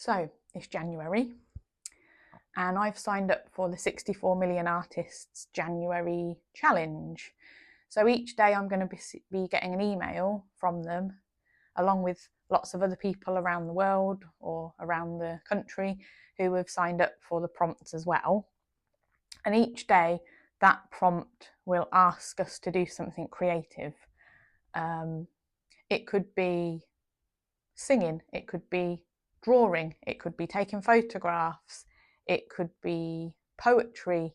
So it's January and I've signed up for the 64 Million Artists January Challenge. So each day I'm going to be getting an email from them, along with lots of other people around the world or around the country who have signed up for the prompts as well. And each day that prompt will ask us to do something creative. It could be singing, it could be drawing, it could be taking photographs, it could be poetry.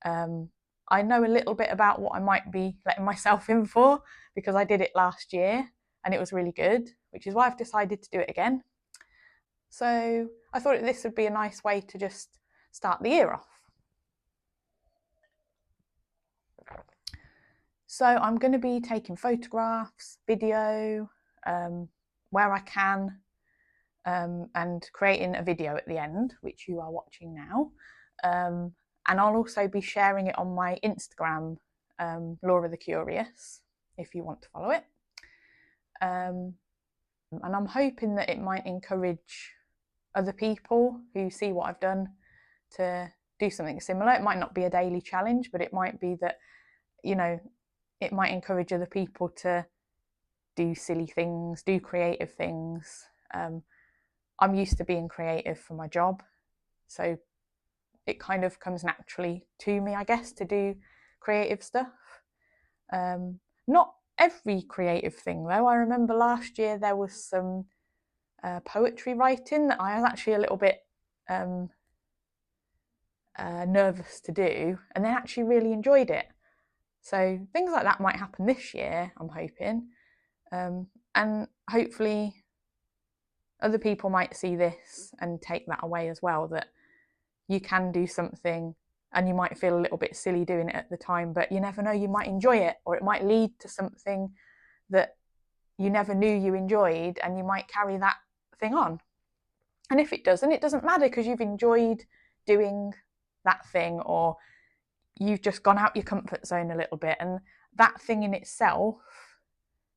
I know a little bit about what I might be letting myself in for because I did it last year and it was really good, which is why I've decided to do it again. So I thought this would be a nice way to just start the year off. So I'm going to be taking photographs, video, where I can, and creating a video at the end, which you are watching now. And I'll also be sharing it on my Instagram, Laura the Curious, if you want to follow it. And I'm hoping that it might encourage other people who see what I've done to do something similar. It might not be a daily challenge, but it might be that, you know, it might encourage other people to do silly things, do creative things. I'm used to being creative for my job, so it kind of comes naturally to me, I guess, to do creative stuff. Not every creative thing though. I remember last year there was some poetry writing that I was actually a little bit nervous to do, and then actually really enjoyed it. So things like that might happen this year, I'm hoping. And hopefully other people might see this and take that away as well, that you can do something and you might feel a little bit silly doing it at the time, but you never know, you might enjoy it, or it might lead to something that you never knew you enjoyed and you might carry that thing on. And if it doesn't matter, because you've enjoyed doing that thing, or you've just gone out your comfort zone a little bit, and that thing in itself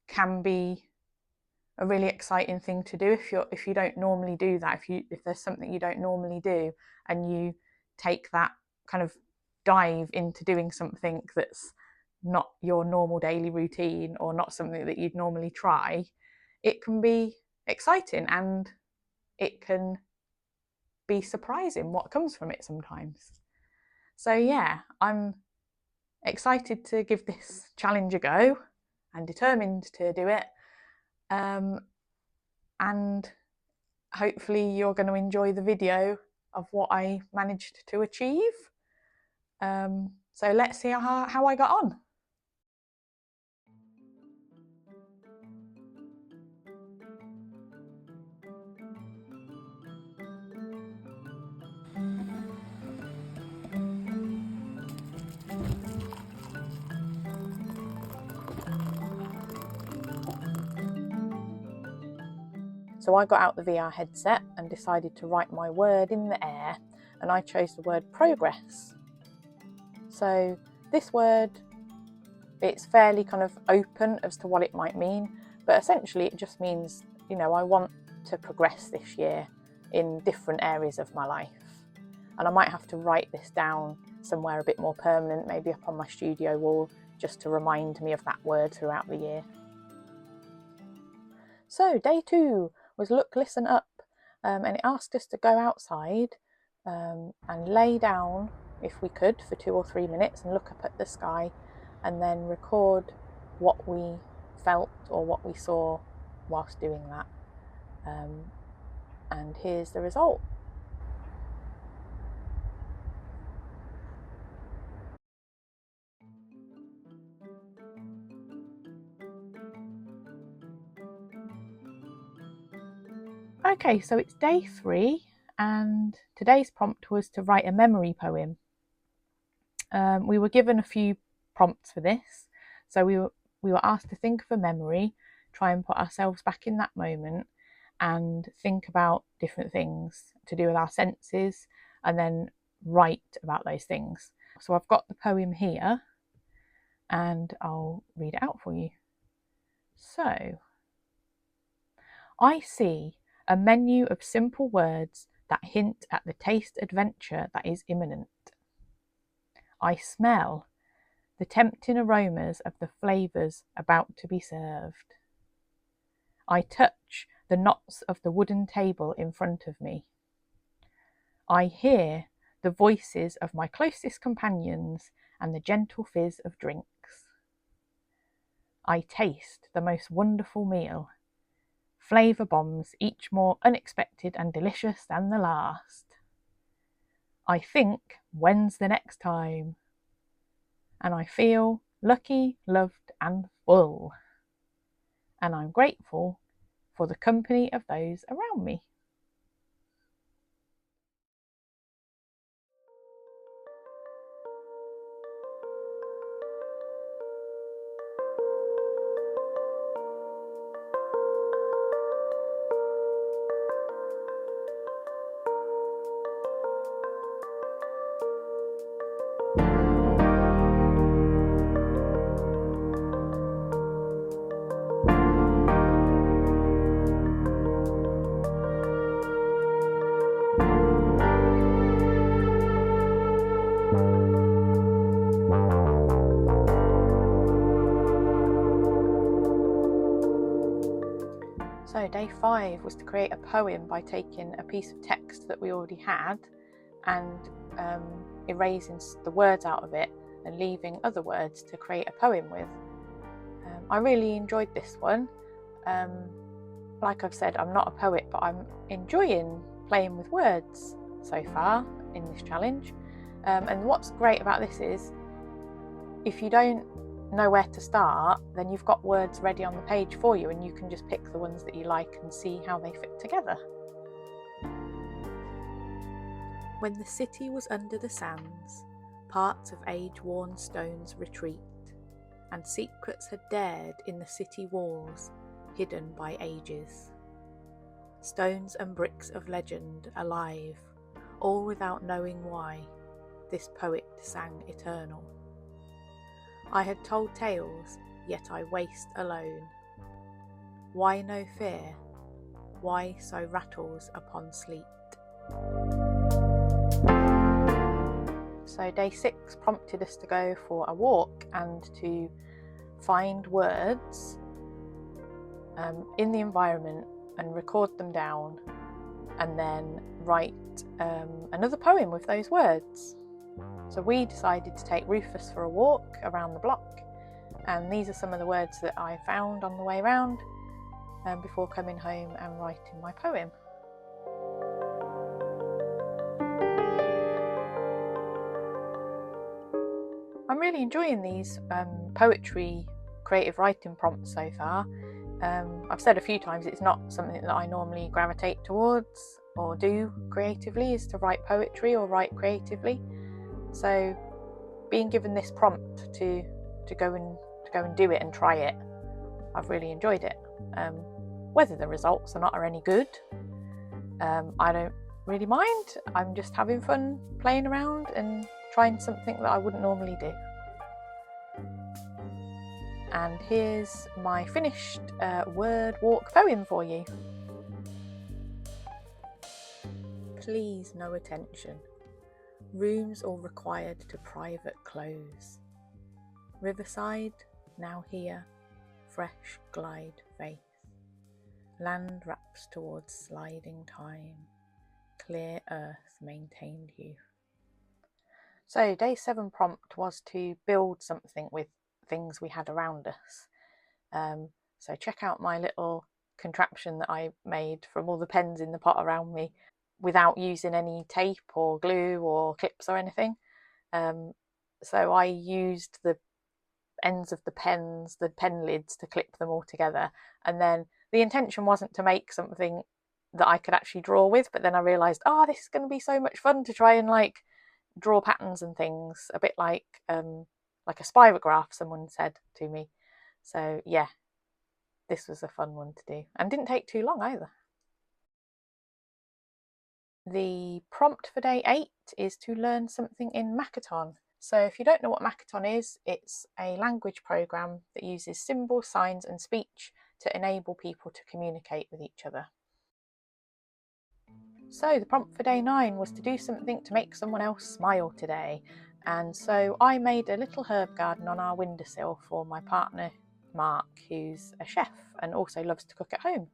can be a really exciting thing to do if you don't normally do that. If there's something you don't normally do and you take that kind of dive into doing something that's not your normal daily routine or not something that you'd normally try, it can be exciting and it can be surprising what comes from it sometimes. So yeah, I'm excited to give this challenge a go and determined to do it. And hopefully you're going to enjoy the video of what I managed to achieve. So let's see how I got on. So I got out the VR headset and decided to write my word in the air, and I chose the word progress. So this word, it's fairly kind of open as to what it might mean, but essentially it just means, you know, I want to progress this year in different areas of my life. And I might have to write this down somewhere a bit more permanent, maybe up on my studio wall, just to remind me of that word throughout the year. So day 2 was look, listen, up, and it asked us to go outside and lay down, if we could, for 2 or 3 minutes and look up at the sky, and then record what we felt or what we saw whilst doing that. And here's the result. Okay, so it's day 3 and today's prompt was to write a memory poem. We were given a few prompts for this. So we were asked to think of a memory, try and put ourselves back in that moment and think about different things to do with our senses, and then write about those things. So I've got the poem here and I'll read it out for you. So, I see a menu of simple words that hint at the taste adventure that is imminent. I smell the tempting aromas of the flavours about to be served. I touch the knots of the wooden table in front of me. I hear the voices of my closest companions and the gentle fizz of drinks. I taste the most wonderful meal, flavour bombs, each more unexpected and delicious than the last. I think, when's the next time? And I feel lucky, loved and full. And I'm grateful for the company of those around me. So day 5 was to create a poem by taking a piece of text that we already had and erasing the words out of it and leaving other words to create a poem with. I really enjoyed this one. Like I've said, I'm not a poet, but I'm enjoying playing with words so far in this challenge. And what's great about this is if you don't know where to start, then you've got words ready on the page for you and you can just pick the ones that you like and see how they fit together. When the city was under the sands, parts of age-worn stones retreat, and secrets had dared in the city walls, hidden by ages. Stones and bricks of legend alive, all without knowing why, this poet sang eternal. I had told tales, yet I waste alone. Why no fear? Why so rattles upon sleet? So day 6 prompted us to go for a walk and to find words in the environment and record them down and then write another poem with those words. So we decided to take Rufus for a walk around the block, and these are some of the words that I found on the way round before coming home and writing my poem. I'm really enjoying these poetry creative writing prompts so far. I've said a few times it's not something that I normally gravitate towards or do creatively, is to write poetry or write creatively. So being given this prompt to go and do it and try it, I've really enjoyed it. Whether the results or not are any good, I don't really mind. I'm just having fun playing around and trying something that I wouldn't normally do. And here's my finished word walk poem for you. Please no attention. Rooms all required to private close. Riverside, now here, fresh glide faith. Land wraps towards sliding time. Clear earth maintained you. So day 7 prompt was to build something with things we had around us. So check out my little contraption that I made from all the pens in the pot around me without using any tape or glue or clips or anything. So I used the ends of the pens, the pen lids, to clip them all together. And then the intention wasn't to make something that I could actually draw with, but then I realised, this is going to be so much fun to try and like draw patterns and things, a bit like a spirograph, someone said to me. So yeah, this was a fun one to do and didn't take too long either. The prompt for day 8 is to learn something in Makaton. So if you don't know what Makaton is, it's a language program that uses symbols, signs and speech to enable people to communicate with each other. So the prompt for day 9 was to do something to make someone else smile today. And so I made a little herb garden on our windowsill for my partner Mark, who's a chef and also loves to cook at home.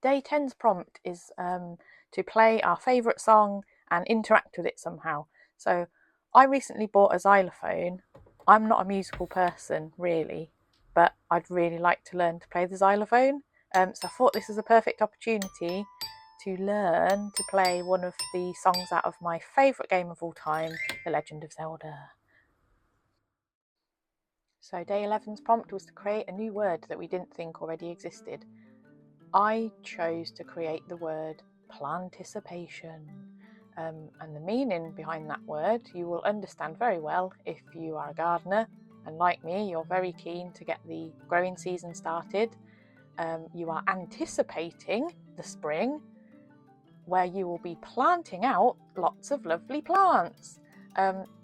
Day 10's prompt is to play our favourite song and interact with it somehow. So I recently bought a xylophone. I'm not a musical person really, but I'd really like to learn to play the xylophone. So I thought this was a perfect opportunity to learn to play one of the songs out of my favourite game of all time, The Legend of Zelda. So day 11's prompt was to create a new word that we didn't think already existed. I chose to create the word planticipation. And the meaning behind that word you will understand very well if you are a gardener, and like me, you're very keen to get the growing season started. You are anticipating the spring, where you will be planting out lots of lovely plants.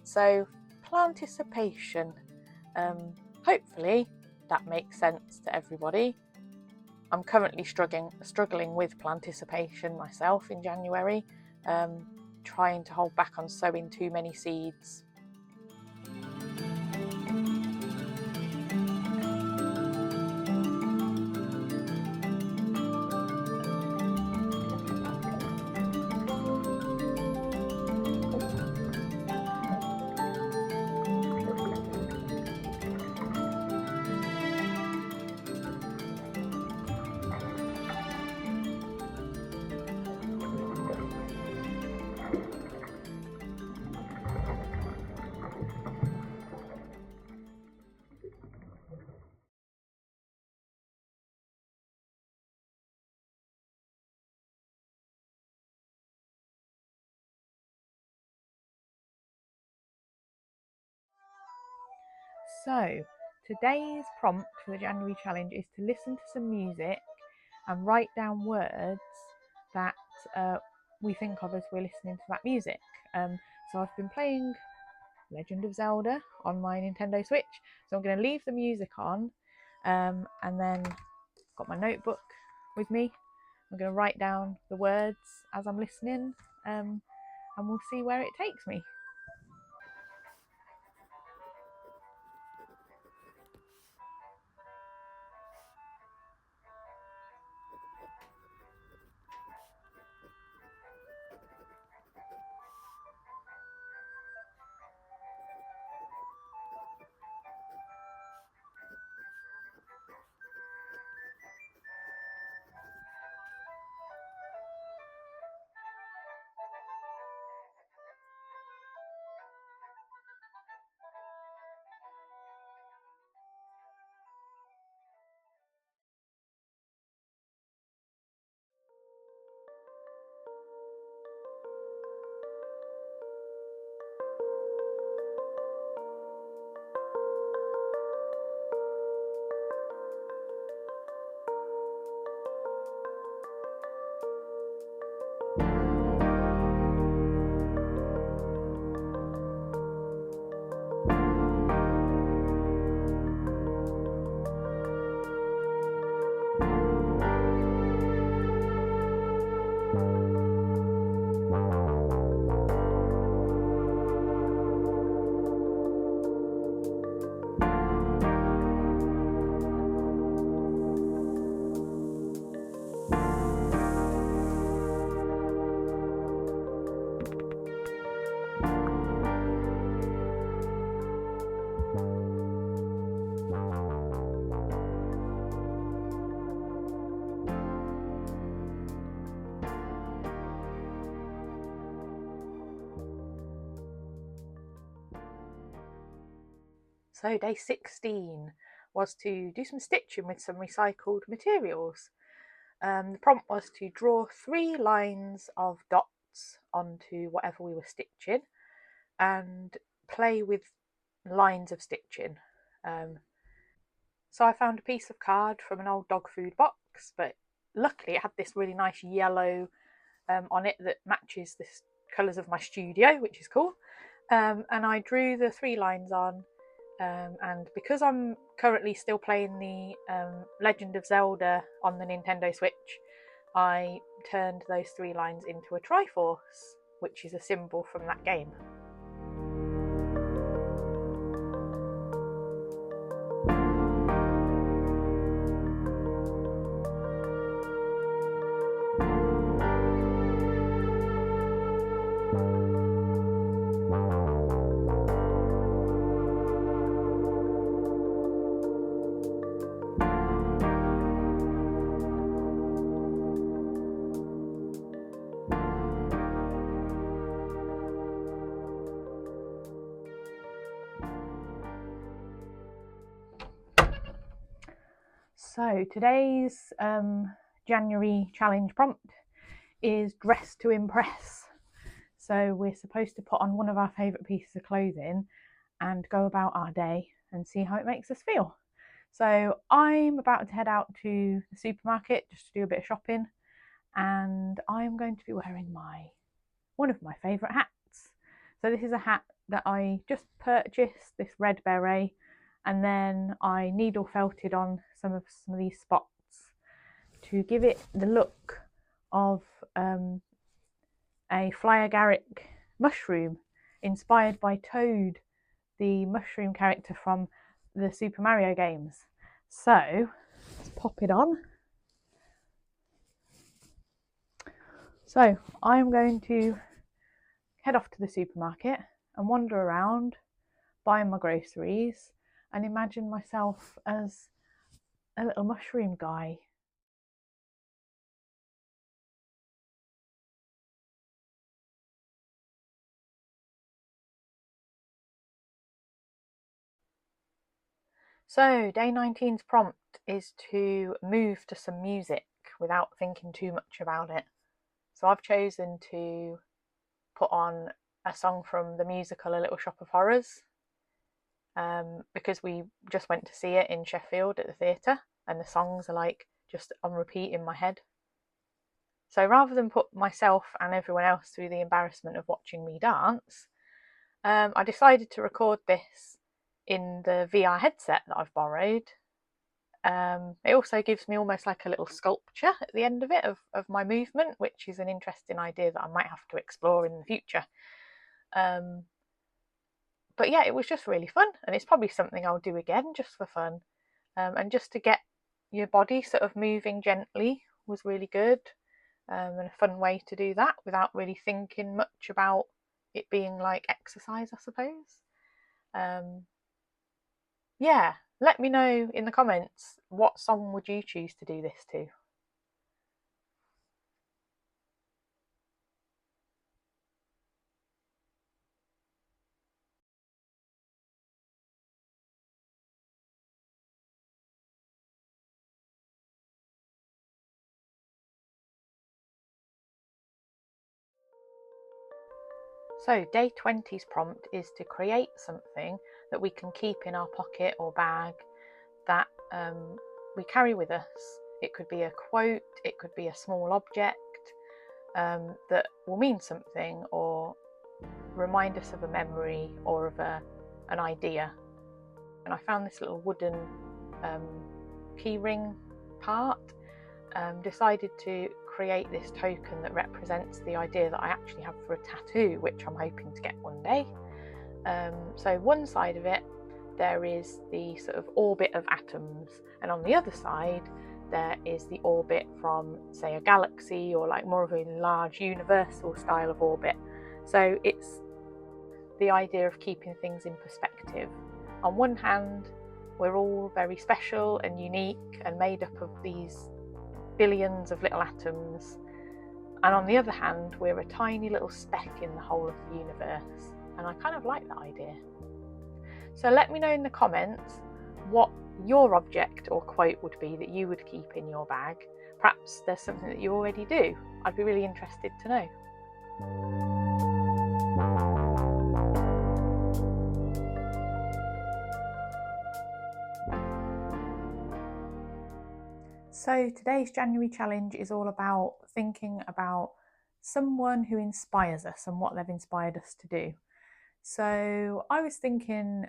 So planticipation. Hopefully that makes sense to everybody. I'm currently struggling with planticipation myself in January, trying to hold back on sowing too many seeds. So today's prompt for the January challenge is to listen to some music and write down words that we think of as we're listening to that music. So I've been playing Legend of Zelda on my Nintendo Switch, so I'm going to leave the music on, and then got my notebook with me. I'm going to write down the words as I'm listening, and we'll see where it takes me. So day 16 was to do some stitching with some recycled materials. The prompt was to draw 3 lines of dots onto whatever we were stitching and play with lines of stitching. So I found a piece of card from an old dog food box, but luckily it had this really nice yellow on it that matches the colours of my studio, which is cool. And I drew the 3 lines on. And because I'm currently still playing the Legend of Zelda on the Nintendo Switch, I turned those 3 lines into a Triforce, which is a symbol from that game. So today's January challenge prompt is dress to impress. So we're supposed to put on one of our favourite pieces of clothing and go about our day and see how it makes us feel. So I'm about to head out to the supermarket just to do a bit of shopping, and I'm going to be wearing one of my favourite hats. So this is a hat that I just purchased, this red beret, and then I needle felted on some of these spots to give it the look of a Fly Agaric mushroom inspired by Toad, the mushroom character from the Super Mario games. So let's pop it on. So I'm going to head off to the supermarket and wander around buying my groceries and imagine myself as a little mushroom guy. So day 19's prompt is to move to some music without thinking too much about it. So I've chosen to put on a song from the musical A Little Shop of Horrors, because we just went to see it in Sheffield at the theatre, and the songs are like just on repeat in my head. So rather than put myself and everyone else through the embarrassment of watching me dance, I decided to record this in the VR headset that I've borrowed. It also gives me almost like a little sculpture at the end of it of my movement, which is an interesting idea that I might have to explore in the future. But yeah, it was just really fun, and it's probably something I'll do again just for fun. And just to get your body sort of moving gently was really good, and a fun way to do that without really thinking much about it being like exercise, I suppose. Yeah, let me know in the comments, what song would you choose to do this to? So day 20's prompt is to create something that we can keep in our pocket or bag that we carry with us. It could be a quote, it could be a small object that will mean something or remind us of a memory or of an idea. And I found this little wooden keyring part, decided to create this token that represents the idea that I actually have for a tattoo, which I'm hoping to get one day. So one side of it, there is the sort of orbit of atoms, and on the other side there is the orbit from, say, a galaxy, or like more of a large universal style of orbit. So it's the idea of keeping things in perspective. On one hand, we're all very special and unique and made up of these billions of little atoms, and on the other hand, we're a tiny little speck in the whole of the universe, and I kind of like that idea. So let me know in the comments what your object or quote would be that you would keep in your bag. Perhaps there's something that you already do. I'd be really interested to know. So today's January challenge is all about thinking about someone who inspires us and what they've inspired us to do. So I was thinking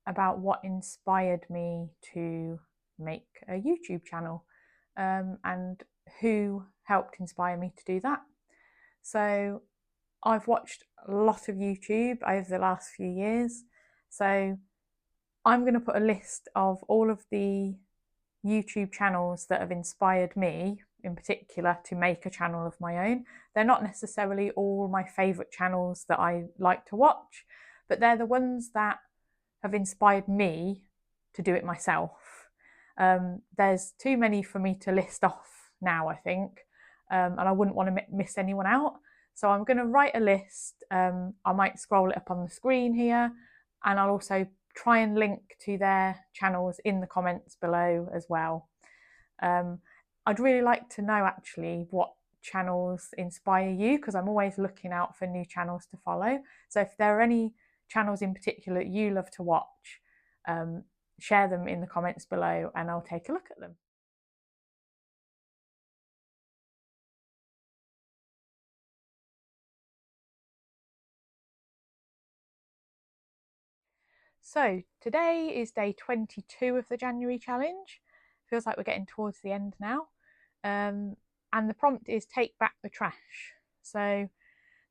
about what inspired me to make a YouTube channel, and who helped inspire me to do that. So I've watched a lot of YouTube over the last few years. So I'm going to put a list of all of the YouTube channels that have inspired me in particular to make a channel of my own. They're not necessarily all my favourite channels that I like to watch, but they're the ones that have inspired me to do it myself. There's too many for me to list off now, I think, and I wouldn't want to miss anyone out. So I'm going to write a list. I might scroll it up on the screen here, and I'll also try and link to their channels in the comments below as well. I'd really like to know actually what channels inspire you, because I'm always looking out for new channels to follow. So if there are any channels in particular that you love to watch, share them in the comments below and I'll take a look at them. So today is day 22 of the January challenge. Feels like we're getting towards the end now. And the prompt is take back the trash. So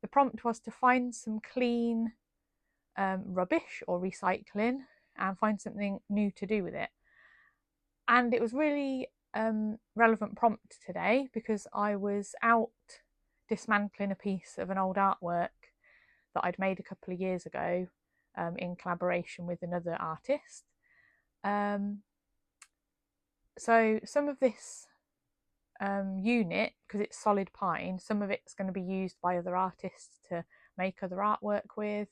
the prompt was to find some clean rubbish or recycling and find something new to do with it. And it was really relevant prompt today because I was out dismantling a piece of an old artwork that I'd made a couple of years ago in collaboration with another artist. So some of this unit, because it's solid pine, some of it's going to be used by other artists to make other artwork with.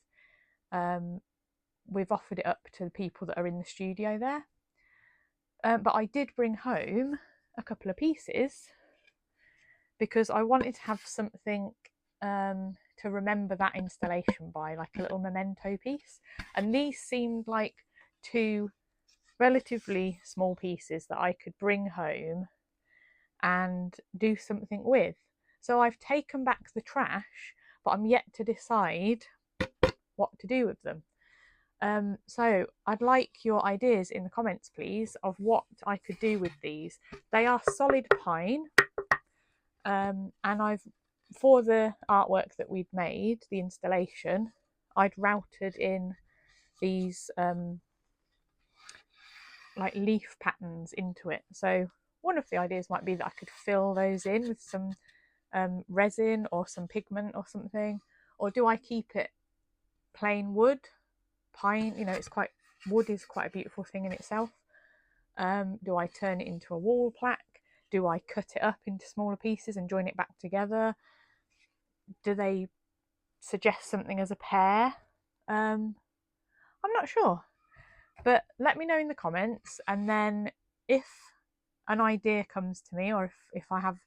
We've offered it up to the people that are in the studio there. But I did bring home a couple of pieces because I wanted to have something to remember that installation by, like a little memento piece. And these seemed like two relatively small pieces that I could bring home and do something with. So I've taken back the trash, but I'm yet to decide what to do with them. So I'd like your ideas in the comments, please, of what I could do with these. They are solid pine, and for the artwork that we'd made, the installation, I'd routed in these like leaf patterns into it. So one of the ideas might be that I could fill those in with some resin or some pigment or something, or do I keep it plain wood? Pine, you know, wood is quite a beautiful thing in itself. Do I turn it into a wall plaque? Do I cut it up into smaller pieces and join it back together? Do they suggest something as a pair? I'm not sure, but let me know in the comments, and then if an idea comes to me, or if I have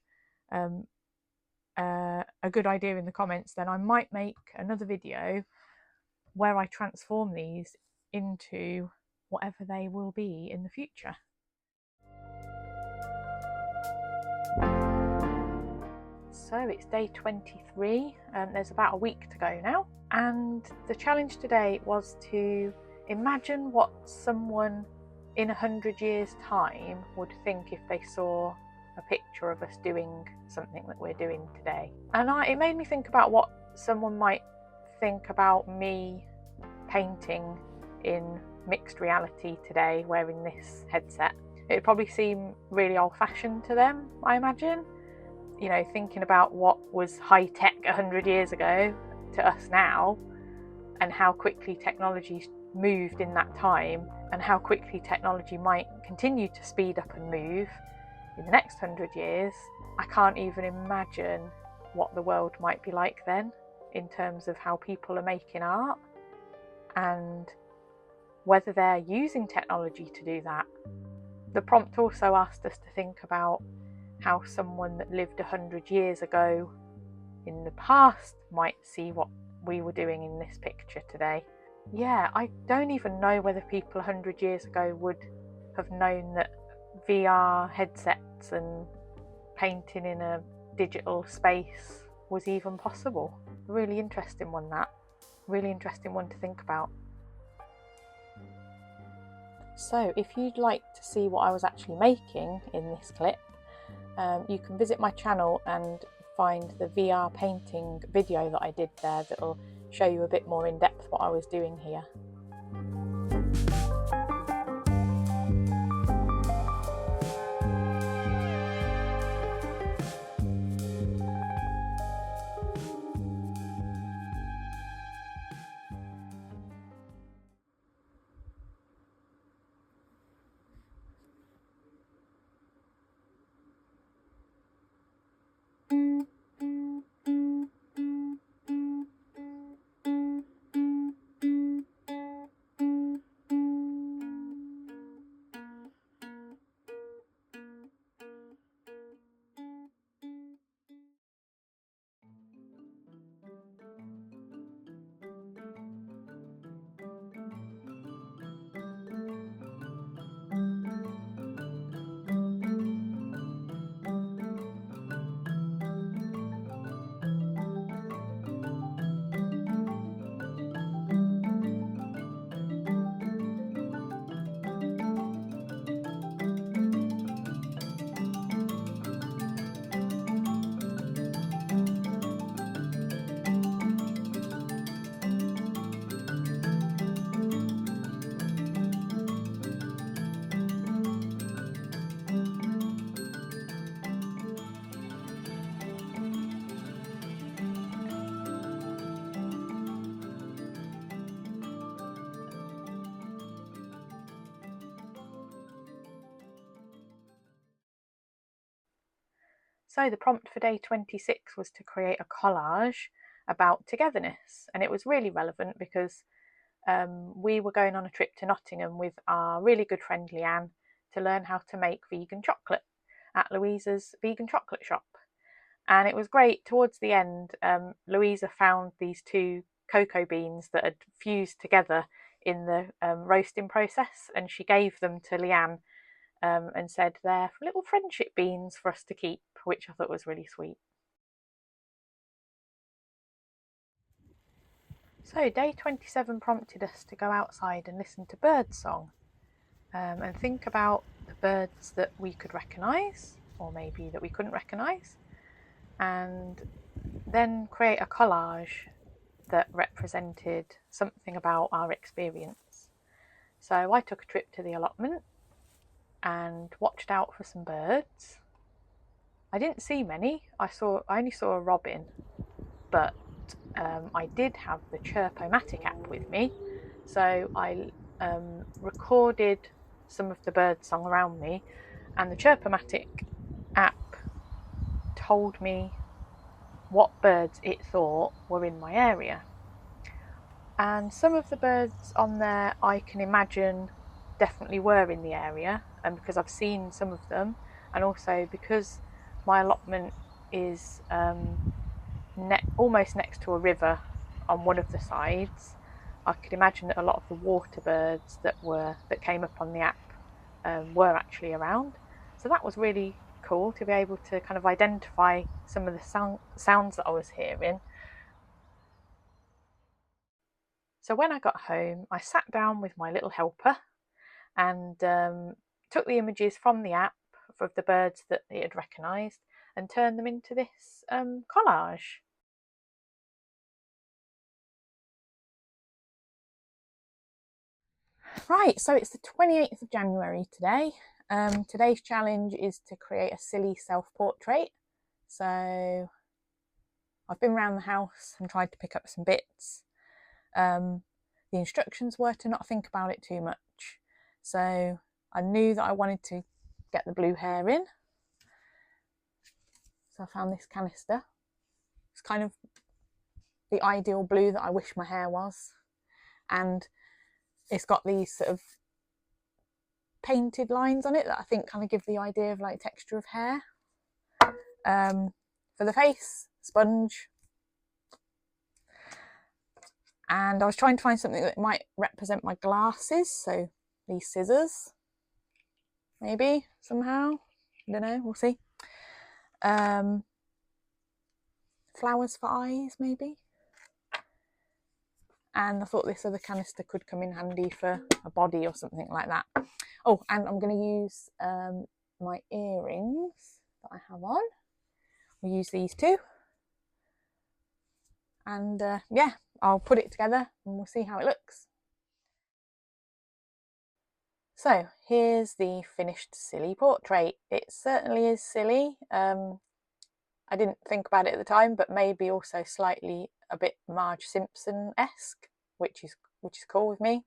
a good idea in the comments, then I might make another video where I transform these into whatever they will be in the future. So it's day 23, there's about a week to go now, and the challenge today was to imagine what someone in 100 years' time would think if they saw a picture of us doing something that we're doing today. And it made me think about what someone might think about me painting in mixed reality today wearing this headset. It would probably seem really old-fashioned to them, I imagine. You know, thinking about what was high-tech 100 years ago to us now, and how quickly technology moved in that time, and how quickly technology might continue to speed up and move in the next 100 years. I can't even imagine what the world might be like then in terms of how people are making art and whether they're using technology to do that. The prompt also asked us to think about how someone that lived 100 years ago in the past might see what we were doing in this picture today. Yeah, I don't even know whether people 100 years ago would have known that VR headsets and painting in a digital space was even possible. Really interesting one, that. Really interesting one to think about. So if you'd like to see what I was actually making in this clip, you can visit my channel and find the VR painting video that I did there that will show you a bit more in depth what I was doing here. So the prompt for day 26 was to create a collage about togetherness, and it was really relevant because we were going on a trip to Nottingham with our really good friend Leanne to learn how to make vegan chocolate at Louisa's vegan chocolate shop. And it was great. Towards the end, Louisa found these 2 cocoa beans that had fused together in the roasting process, and she gave them to Leanne and said they're little friendship beans for us to keep, which I thought was really sweet. So day 27 prompted us to go outside and listen to birdsong and think about the birds that we could recognise, or maybe that we couldn't recognise, and then create a collage that represented something about our experience. So I took a trip to the allotment and watched out for some birds. I didn't see many. I only saw a robin, but I did have the Chirp-O-Matic app with me, so I recorded some of the bird song around me, and the Chirp-O-Matic app told me what birds it thought were in my area. And some of the birds on there I can imagine definitely were in the area, and because I've seen some of them, and also because my allotment is almost next to a river on one of the sides, I could imagine that a lot of the water birds that came up on the app were actually around. So that was really cool to be able to kind of identify some of the sounds that I was hearing. So when I got home, I sat down with my little helper and took the images from the app of the birds that it had recognised and turned them into this collage. Right, so it's the 28th of January today. Today's challenge is to create a silly self-portrait. So I've been around the house and tried to pick up some bits. The instructions were to not think about it too much. So I knew that I wanted to get the blue hair in. So I found this canister. It's kind of the ideal blue that I wish my hair was. And it's got these sort of painted lines on it that I think kind of give the idea of like texture of hair. For the face, sponge. And I was trying to find something that might represent my glasses, so these scissors, maybe, somehow. I don't know, we'll see. Flowers for eyes, maybe. And I thought this other canister could come in handy for a body or something like that. Oh, and I'm going to use my earrings that I have on. We'll use these two. And yeah, I'll put it together and we'll see how it looks. So here's the finished silly portrait. It certainly is silly. I didn't think about it at the time, but maybe also slightly a bit Marge Simpson-esque, which is cool with me.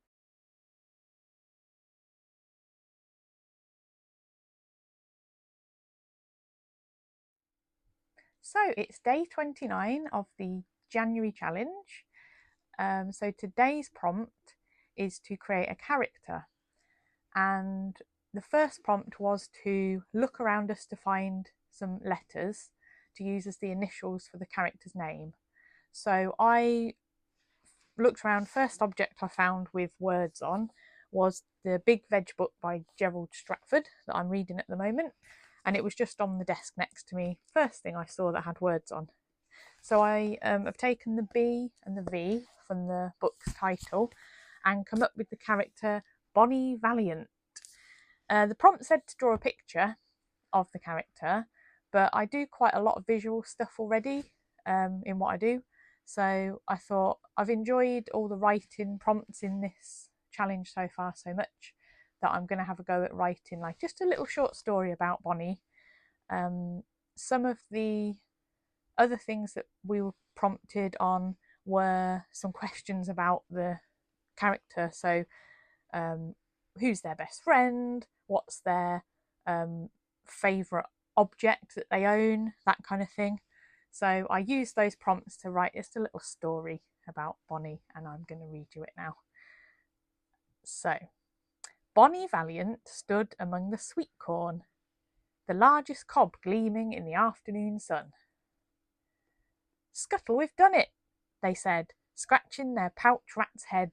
So it's day 29 of the January challenge. So today's prompt is to create a character. And the first prompt was to look around us to find some letters to use as the initials for the character's name. So I looked around. First object I found with words on was the Big Veg book by Gerald Stratford that I'm reading at the moment, and it was just on the desk next to me. First thing I saw that had words on. So I have taken the B and the V from the book's title and come up with the character Bonnie Valiant. The prompt said to draw a picture of the character, but I do quite a lot of visual stuff already in what I do. So I thought I've enjoyed all the writing prompts in this challenge so far so much that I'm going to have a go at writing like just a little short story about Bonnie. Some of the other things that we were prompted on were some questions about the character. So who's their best friend? What's their favourite object that they own? That kind of thing. So I used those prompts to write just a little story about Bonnie, and I'm going to read you it now. So, Bonnie Valiant stood among the sweet corn, the largest cob gleaming in the afternoon sun. Scuttle, we've done it, they said, scratching their pouch rat's head.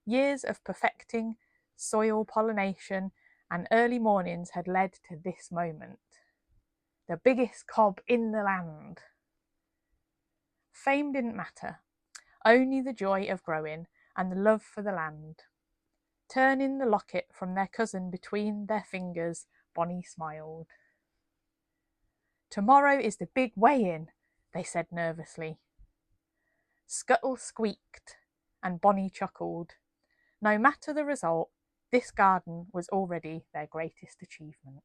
Years of perfecting soil pollination and early mornings had led to this moment. The biggest cob in the land. Fame didn't matter, only the joy of growing and the love for the land. Turning the locket from their cousin between their fingers, Bonnie smiled. Tomorrow is the big weigh-in, they said nervously. Scuttle squeaked and Bonnie chuckled. No matter the result, this garden was already their greatest achievement.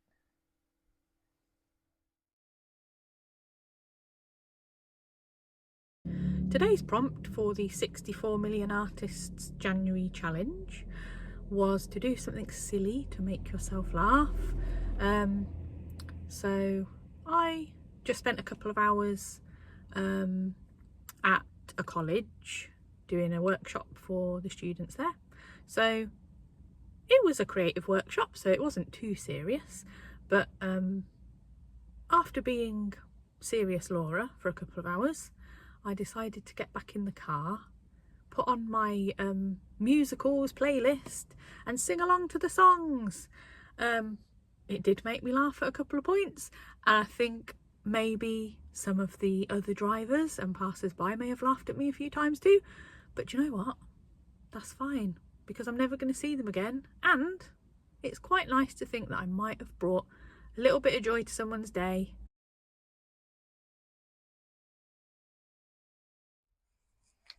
Today's prompt for the 64 Million Artists January challenge was to do something silly to make yourself laugh. So I just spent a couple of hours at a college doing a workshop for the students there. So it was a creative workshop, so it wasn't too serious, but after being serious Laura for a couple of hours, I decided to get back in the car, put on my musicals playlist and sing along to the songs. It did make me laugh at a couple of points, and I think maybe some of the other drivers and passers-by may have laughed at me a few times too, but you know what? That's fine, because I'm never going to see them again, and it's quite nice to think that I might have brought a little bit of joy to someone's day.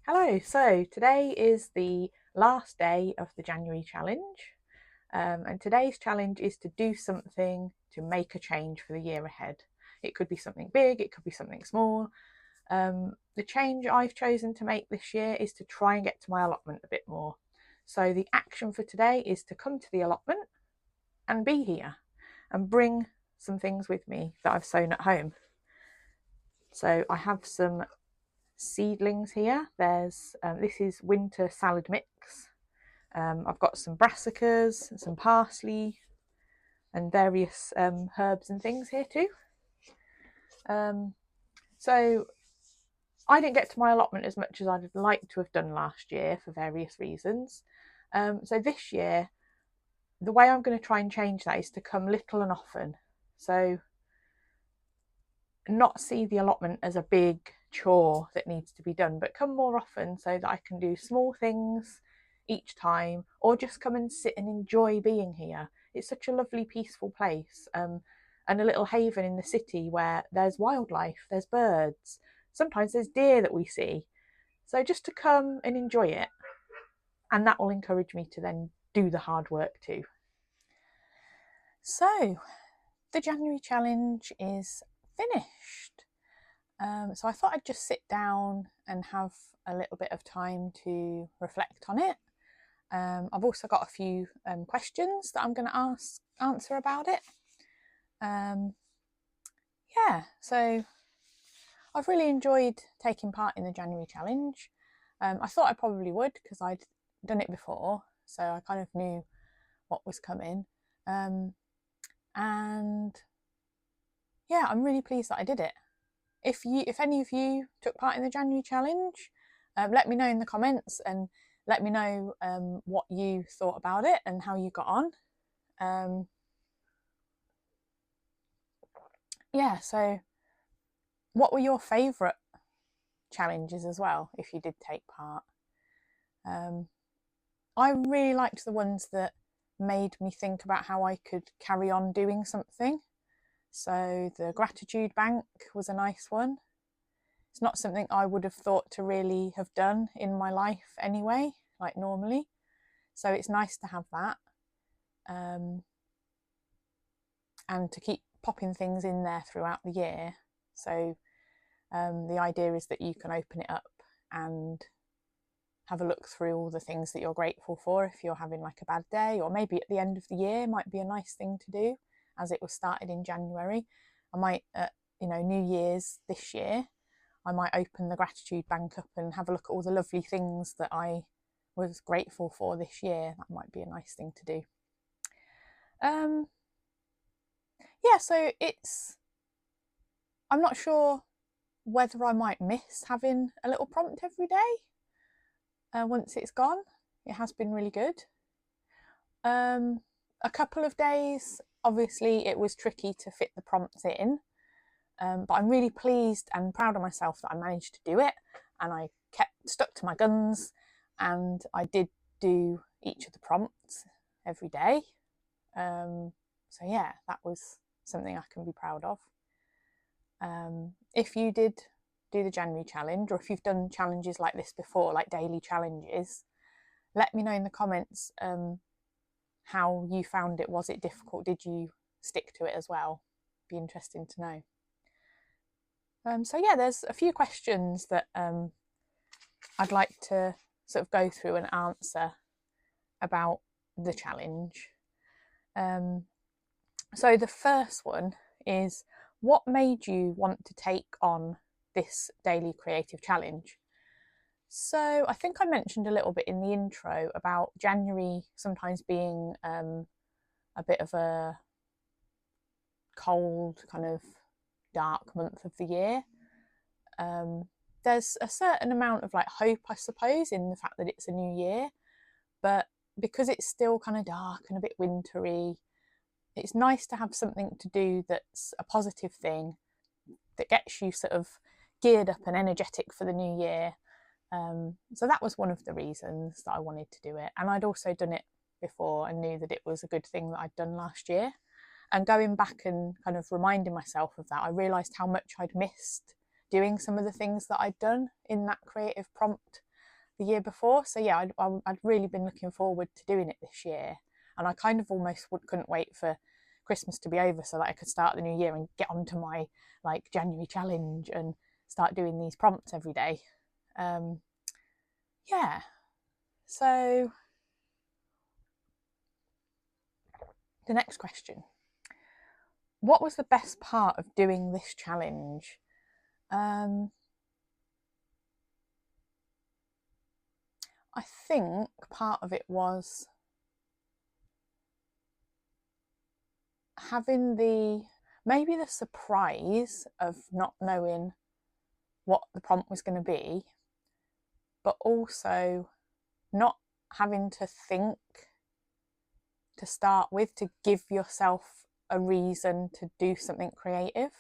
Hello, so today is the last day of the January challenge, and today's challenge is to do something to make a change for the year ahead. It could be something big, it could be something small. The change I've chosen to make this year is to try and get to my allotment a bit more. So the action for today is to come to the allotment and be here and bring some things with me that I've sown at home. So I have some seedlings here. There's this is winter salad mix. I've got some brassicas, some parsley, and various herbs and things here too. So I didn't get to my allotment as much as I'd like to have done last year for various reasons. So this year, the way I'm going to try and change that is to come little and often. So not see the allotment as a big chore that needs to be done, but come more often so that I can do small things each time, or just come and sit and enjoy being here. It's such a lovely, peaceful place. And and a little haven in the city where there's wildlife, there's birds, sometimes there's deer that we see. So just to come and enjoy it, and that will encourage me to then do the hard work too. So the January challenge is finished. So I thought I'd just sit down and have a little bit of time to reflect on it. I've also got a few questions that I'm going to answer about it. Yeah, so I've really enjoyed taking part in the January challenge. I thought I probably would because I'd done it before, so I kind of knew what was coming. And yeah, I'm really pleased that I did it. If any of you took part in the January challenge, let me know in the comments and let me know what you thought about it and how you got on. Yeah, so what were your favourite challenges as well, if you did take part? I really liked the ones that made me think about how I could carry on doing something. So the gratitude bank was a nice one. It's not something I would have thought to really have done in my life anyway, like normally. So it's nice to have that. And to keep popping things in there throughout the year. So the idea is that you can open it up and have a look through all the things that you're grateful for if you're having like a bad day, or maybe at the end of the year might be a nice thing to do, as it was started in January. I might, New Year's this year, I might open the gratitude bank up and have a look at all the lovely things that I was grateful for this year. That might be a nice thing to do. Yeah, so I'm not sure whether I might miss having a little prompt every day once it's gone. It has been really good. A couple of days, obviously it was tricky to fit the prompts in, but I'm really pleased and proud of myself that I managed to do it, and I stuck to my guns, and I did do each of the prompts every day. So yeah, that was something I can be proud of. If you did do the January challenge, or if you've done challenges like this before, like daily challenges, let me know in the comments how you found it. Was it difficult? Did you stick to it as well? Be interesting to know. So yeah, there's a few questions that I'd like to sort of go through and answer about the challenge. So the first one is, what made you want to take on this daily creative challenge? So I think I mentioned a little bit in the intro about January sometimes being a bit of a cold, kind of dark month of the year. There's a certain amount of like hope, I suppose, in the fact that it's a new year, but because it's still kind of dark and a bit wintry, it's nice to have something to do that's a positive thing that gets you sort of geared up and energetic for the new year. So that was one of the reasons that I wanted to do it. And I'd also done it before and knew that it was a good thing that I'd done last year. And going back and kind of reminding myself of that, I realised how much I'd missed doing some of the things that I'd done in that creative prompt the year before. So yeah, I'd really been looking forward to doing it this year. And I kind of almost couldn't wait for Christmas to be over so that I could start the new year and get onto my like January challenge and start doing these prompts every day. Yeah, so the next question. What was the best part of doing this challenge? I think part of it was having maybe the surprise of not knowing what the prompt was going to be, but also not having to think to start with to give yourself a reason to do something creative.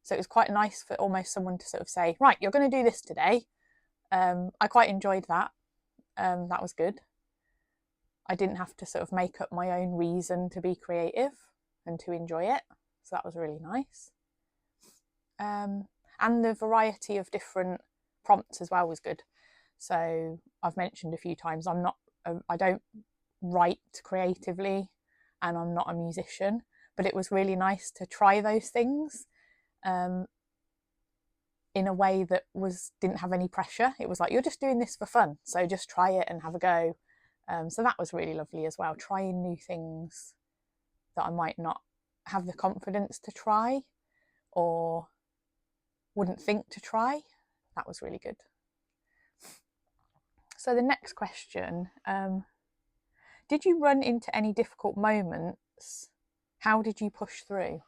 So it was quite nice for almost someone to sort of say, right, you're going to do this today. I quite enjoyed that. That was good. I didn't have to sort of make up my own reason to be creative and to enjoy it. so that was really nice. And the variety of different prompts as well was good. So I've mentioned a few times I don't write creatively, and I'm not a musician, but it was really nice to try those things in a way that didn't have any pressure. It was like, you're just doing this for fun, so just try it and have a go. So that was really lovely as well, trying new things that I might not have the confidence to try or wouldn't think to try. That was really good. So the next question, did you run into any difficult moments? How did you push through?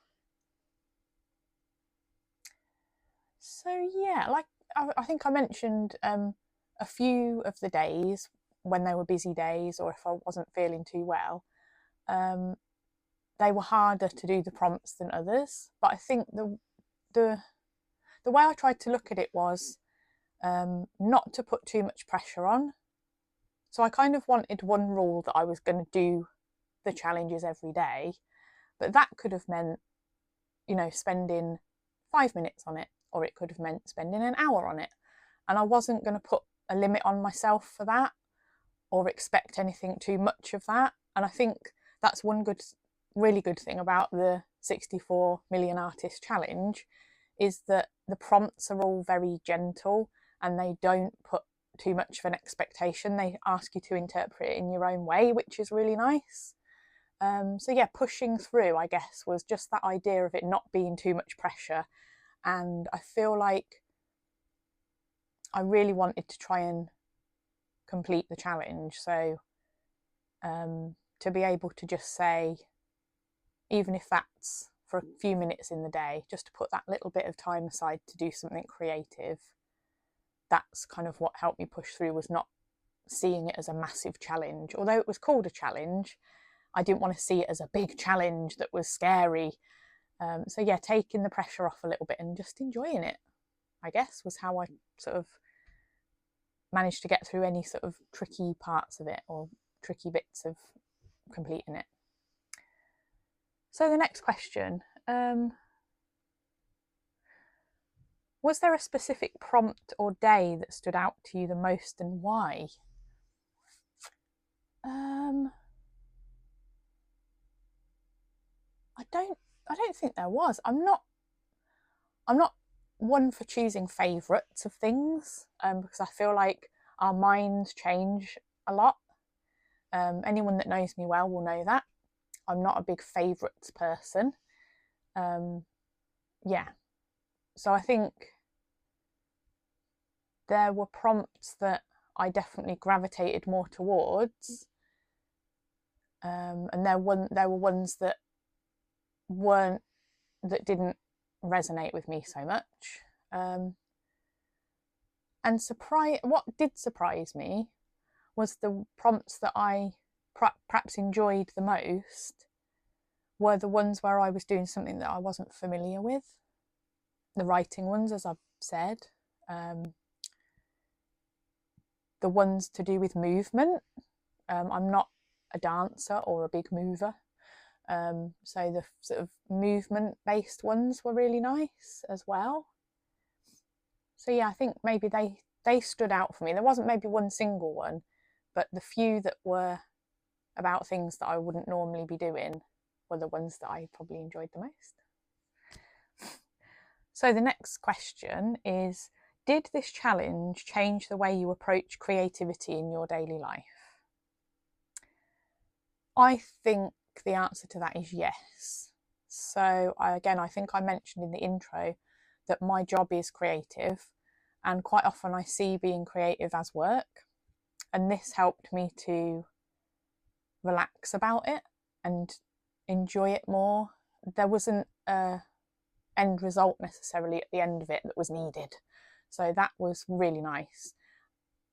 So yeah, like I think I mentioned a few of the days when they were busy days, or if I wasn't feeling too well, they were harder to do the prompts than others. But I think the way I tried to look at it was not to put too much pressure on. So I kind of wanted one rule that I was going to do the challenges every day, but that could have meant, spending 5 minutes on it, or it could have meant spending an hour on it. And I wasn't going to put a limit on myself for that or expect anything too much of that. And I think that's one really good thing about the 64 Million Artists Challenge, is that the prompts are all very gentle and they don't put too much of an expectation. They ask you to interpret it in your own way, which is really nice. So yeah, pushing through, I guess, was just that idea of it not being too much pressure. And I feel like I really wanted to try and complete the challenge. So to be able to just say, even if that's for a few minutes in the day, just to put that little bit of time aside to do something creative, that's kind of what helped me push through, was not seeing it as a massive challenge. Although it was called a challenge, I didn't want to see it as a big challenge that was scary. So yeah, taking the pressure off a little bit and just enjoying it, I guess, was how I sort of managed to get through any sort of tricky parts of it or tricky bits of completing it. So the next question, was there a specific prompt or day that stood out to you the most, and why? I don't think there was. I'm not one for choosing favourites of things, because I feel like our minds change a lot. Anyone that knows me well will know that I'm not a big favourites person. Yeah, so I think there were prompts that I definitely gravitated more towards, and there were ones that didn't resonate with me so much. And what did surprise me was the prompts that I perhaps enjoyed the most were the ones where I was doing something that I wasn't familiar with. The writing ones, as I've said, the ones to do with movement. I'm not a dancer or a big mover, so the sort of movement-based ones were really nice as well. So yeah, I think maybe they stood out for me. There wasn't maybe one single one, but the few that were about things that I wouldn't normally be doing were the ones that I probably enjoyed the most. So the next question is, did this challenge change the way you approach creativity in your daily life? I think the answer to that is yes. So I think I mentioned in the intro that my job is creative, and quite often I see being creative as work, and this helped me to relax about it and enjoy it more. There wasn't a end result necessarily at the end of it that was needed, so that was really nice.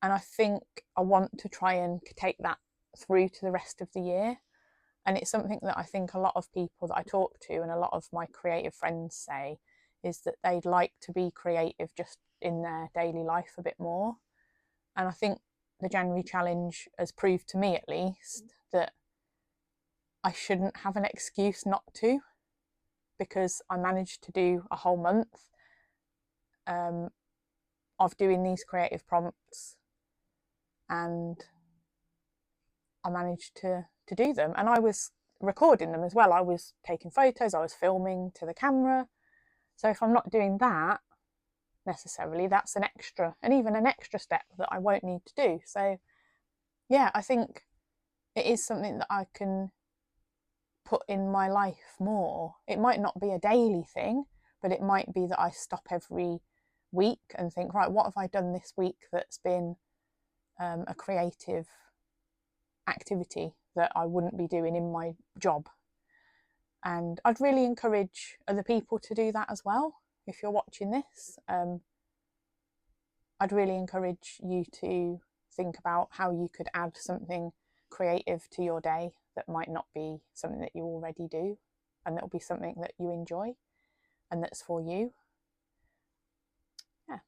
And I think I want to try and take that through to the rest of the year. And it's something that I think a lot of people that I talk to and a lot of my creative friends say, is that they'd like to be creative just in their daily life a bit more. And I think the January challenge has proved to me, at least, that I shouldn't have an excuse not to. because I managed to do a whole month of doing these creative prompts, and I managed to do them, and I was recording them as well. I was taking photos, I was filming to the camera. So if I'm not doing that necessarily, that's an extra, and even an extra step that I won't need to do. So yeah, I think it is something that I can put in my life more. It might not be a daily thing, but it might be that I stop every week and think, right, what have I done this week that's been a creative activity that I wouldn't be doing in my job? And I'd really encourage other people to do that as well. If you're watching this, I'd really encourage you to think about how you could add something creative to your day that might not be something that you already do, and that'll be something that you enjoy and that's for you. Yeah.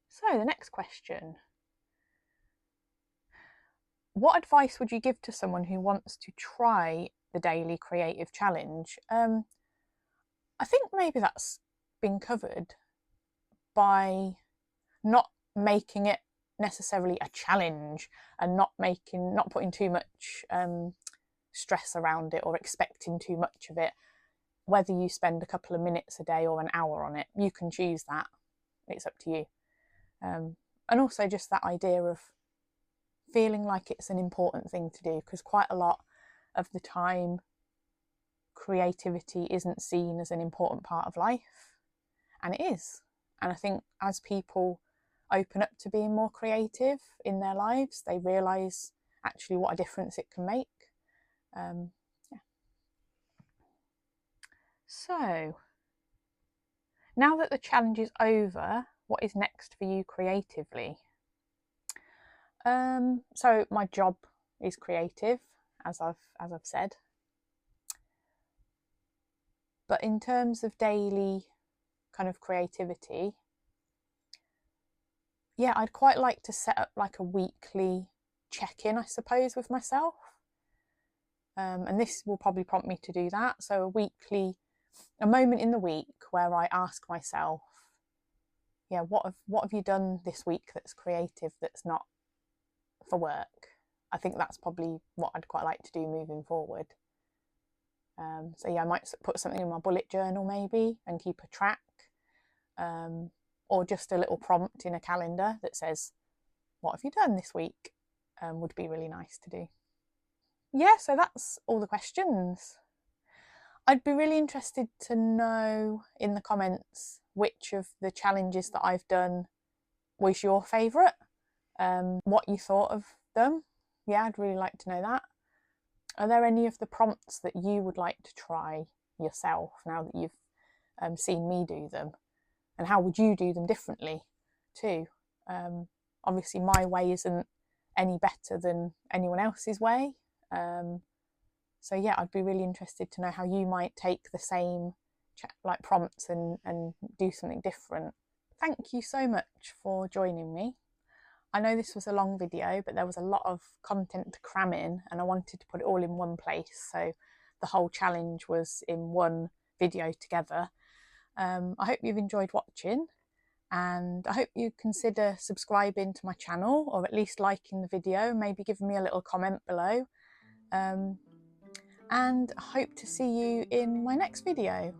So the next question. What advice would you give to someone who wants to try the daily creative challenge? I think maybe that's been covered by not making it necessarily a challenge, and not putting too much stress around it or expecting too much of it. Whether you spend a couple of minutes a day or an hour on it, you can choose that. It's up to you. And also just that idea of feeling like it's an important thing to do, because quite a lot of the time creativity isn't seen as an important part of life, and it is. And I think as people open up to being more creative in their lives, they realise actually what a difference it can make. Yeah. So now that the challenge is over, what is next for you creatively? So my job is creative, as I've said. But in terms of daily kind of creativity, yeah, I'd quite like to set up like a weekly check-in, I suppose, with myself. And this will probably prompt me to do that. So a moment in the week where I ask myself, yeah, what have you done this week that's creative, that's not for work? I think that's probably what I'd quite like to do moving forward. So yeah, I might put something in my bullet journal maybe and keep a track, or just a little prompt in a calendar that says, what have you done this week? Would be really nice to do. Yeah, so that's all the questions. I'd be really interested to know in the comments which of the challenges that I've done was your favourite, what you thought of them. Yeah, I'd really like to know that. Are there any of the prompts that you would like to try yourself now that you've seen me do them? And how would you do them differently too? Obviously my way isn't any better than anyone else's way. So yeah, I'd be really interested to know how you might take the same like prompts and do something different. Thank you so much for joining me. I know this was a long video, but there was a lot of content to cram in, and I wanted to put it all in one place, so the whole challenge was in one video together. I hope you've enjoyed watching, and I hope you consider subscribing to my channel, or at least liking the video, maybe giving me a little comment below. And I hope to see you in my next video.